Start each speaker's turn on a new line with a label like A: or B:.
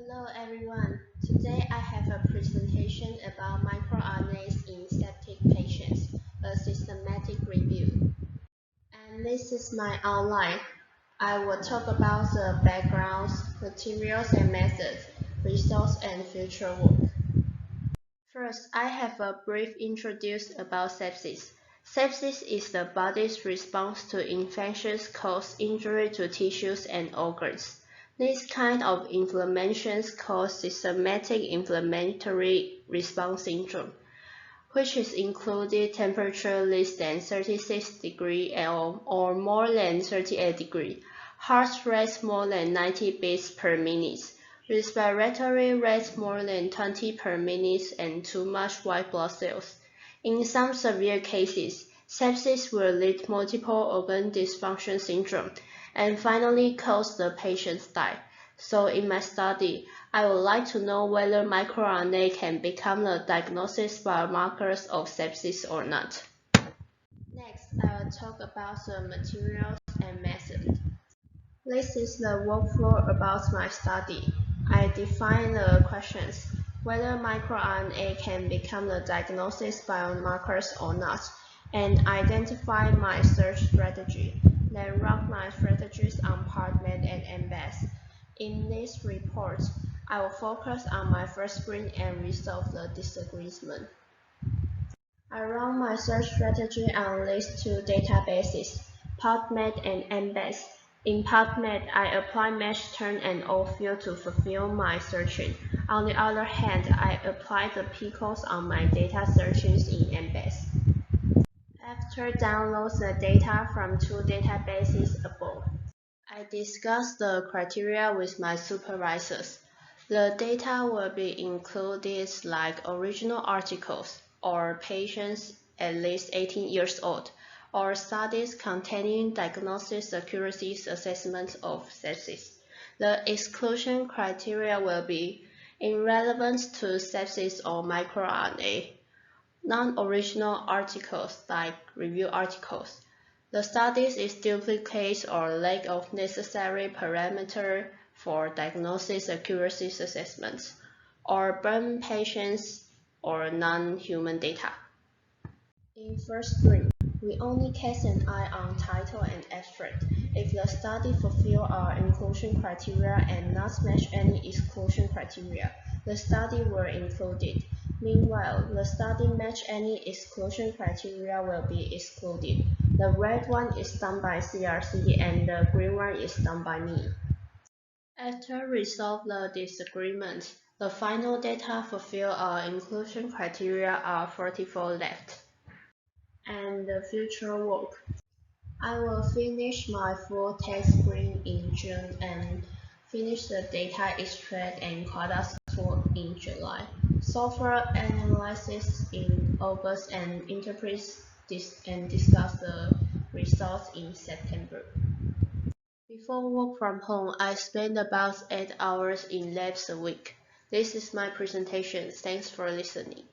A: Hello everyone. Today I have a presentation about microRNAs in septic patients, a systematic review. And this is my outline. I will talk about the backgrounds, materials and methods, results and future work. First, I have a brief introduction about sepsis. Sepsis is the body's response to infections cause injury to tissues and organs. This kind of inflammation causes systematic inflammatory response syndrome, which is included temperature less than 36 degrees or more than 38 degrees, heart rate more than 90 beats per minute, respiratory rate more than 20 per minute, and too much white blood cells. In some severe cases, sepsis will lead to multiple organ dysfunction syndrome and finally cause the patient die. So in my study, I would like to know whether microRNA can become the diagnosis biomarkers of sepsis or not. Next, I will talk about the materials and methods. This is the workflow about my study. I define the questions, whether microRNA can become the diagnosis biomarkers or not, and identify my search strategy. Then run my strategies on PubMed and MBAS. In this report, I will focus on my first screen and resolve the disagreement. I run my search strategy on these two databases, PubMed and MBAS. In PubMed, I apply match term and all field to fulfill my searching. On the other hand, I apply the PICOs on my data searches in MBAS. After download the data from two databases above, I discuss the criteria with my supervisors. The data will be included like original articles, or patients at least 18 years old, or studies containing diagnosis accuracy assessments of sepsis. The exclusion criteria will be irrelevant to sepsis or microRNA, non-original articles like review articles. The studies is duplicate or lack of necessary parameter for diagnosis accuracy assessments, or burn patients or non-human data. In first screen, we only cast an eye on title and abstract. If the study fulfill our inclusion criteria and not match any exclusion criteria, the study will included. Meanwhile, the study match any exclusion criteria will be excluded. The red one is done by CRC and the green one is done by me. After resolve the disagreement, the final data fulfill our inclusion criteria are 44 left. And the future work. I will finish my full test screen in June and finish the data extract and product work in July. Software analysis in August and interpret and discuss the results in September. Before work from home, I spend about 8 hours in labs a week. This is my presentation. Thanks for listening.